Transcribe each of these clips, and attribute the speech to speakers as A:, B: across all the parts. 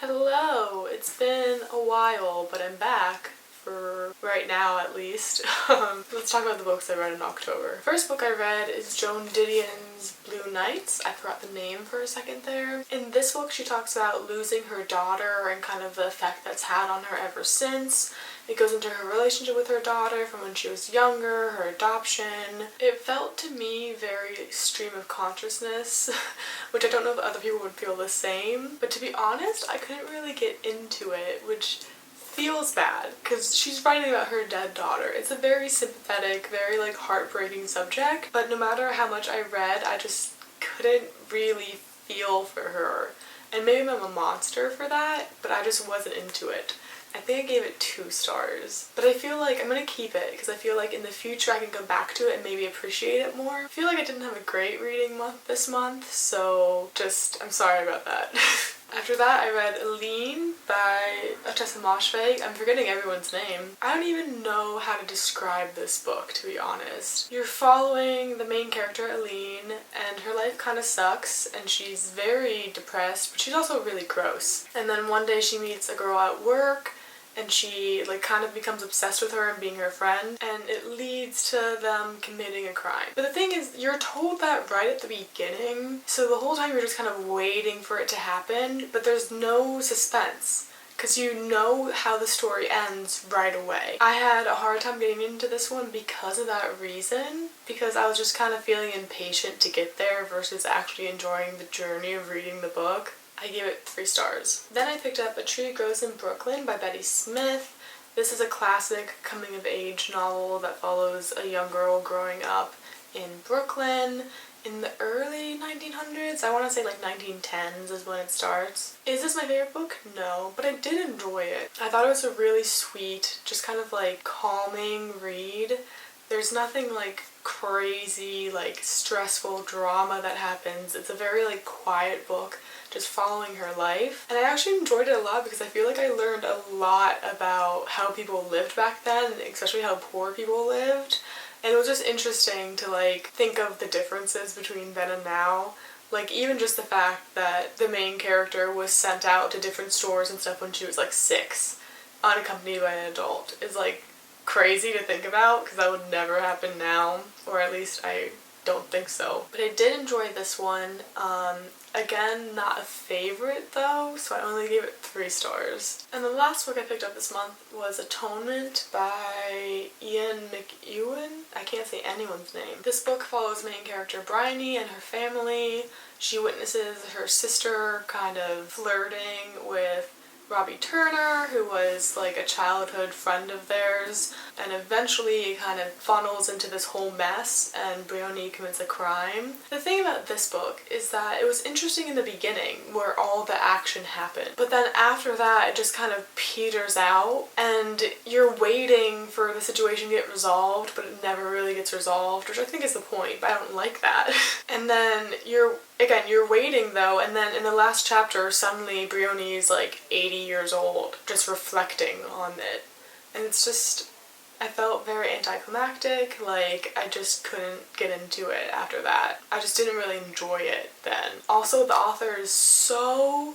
A: Hello! It's been a while, but I'm back. For right now at least. Let's talk about the books I read in October. First book I read is Joan Didion's Blue Nights. I forgot the name for a second there. In this book she talks about losing her daughter and kind of the effect that's had on her ever since. It goes into her relationship with her daughter from when she was younger, her adoption. It felt to me very stream of consciousness, which I don't know if other people would feel the same. But to be honest, I couldn't really get into it, which feels bad because she's writing about her dead daughter. It's a very sympathetic, very heartbreaking subject, but no matter how much I read, I just couldn't really feel for her. And maybe I'm a monster for that, but I just wasn't into it. I think I gave it 2 stars, but I feel like I'm gonna keep it because I feel like in the future I can go back to it and maybe appreciate it more. I feel like I didn't have a great reading month this month, so I'm sorry about that. After that, I read Aline by Atonement. I'm forgetting everyone's name. I don't even know how to describe this book, to be honest. You're following the main character, Aline, and her life kind of sucks, and she's very depressed, but she's also really gross. And then one day she meets a girl at work, and she kind of becomes obsessed with her and being her friend, and it leads to them committing a crime. But the thing is, you're told that right at the beginning, so the whole time you're just kind of waiting for it to happen, but there's no suspense, because you know how the story ends right away. I had a hard time getting into this one because of that reason, because I was just kind of feeling impatient to get there versus actually enjoying the journey of reading the book. I gave it 3 stars. Then I picked up A Tree Grows in Brooklyn by Betty Smith. This is a classic coming-of-age novel that follows a young girl growing up in Brooklyn in the early 1900s. I want to say 1910s is when it starts. Is this my favorite book? No, but I did enjoy it. I thought it was a really sweet, just kind of calming read. There's nothing crazy, stressful drama that happens. It's a very quiet book, just following her life. And I actually enjoyed it a lot because I feel like I learned a lot about how people lived back then, especially how poor people lived. And it was just interesting to think of the differences between then and now. Even just the fact that the main character was sent out to different stores and stuff when she was 6, unaccompanied by an adult, is crazy to think about because that would never happen now, or at least I don't think so. But I did enjoy this one. Again, not a favorite though, so I only gave it 3 stars. And the last book I picked up this month was Atonement by Ian McEwan. I can't say anyone's name. This book follows main character Bryony and her family. She witnesses her sister kind of flirting with Robbie Turner, who was a childhood friend of theirs, and eventually it kind of funnels into this whole mess and Bryony commits a crime. The thing about this book is that it was interesting in the beginning where all the action happened, but then after that it just kind of peters out and you're waiting for the situation to get resolved, but it never really gets resolved, which I think is the point, but I don't like that. And then you're waiting though, and then in the last chapter suddenly Bryony's 80 years old, just reflecting on it. And it's just, I felt very anticlimactic, I just couldn't get into it after that. I just didn't really enjoy it then. Also, the author is so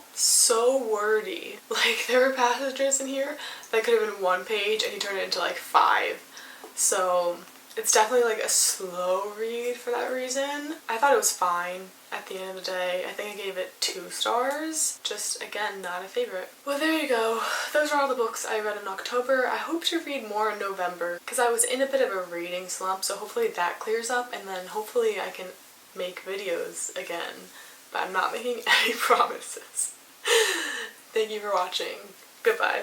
A: wordy. There were passages in here that could have been 1 page and he turned it into 5. So it's definitely a slow read for that reason. I thought it was fine at the end of the day. I think I gave it 2 stars. Just, again, not a favorite. Well, there you go. Those are all the books I read in October. I hope to read more in November because I was in a bit of a reading slump, so hopefully that clears up and then hopefully I can make videos again. But I'm not making any promises. Thank you for watching. Goodbye.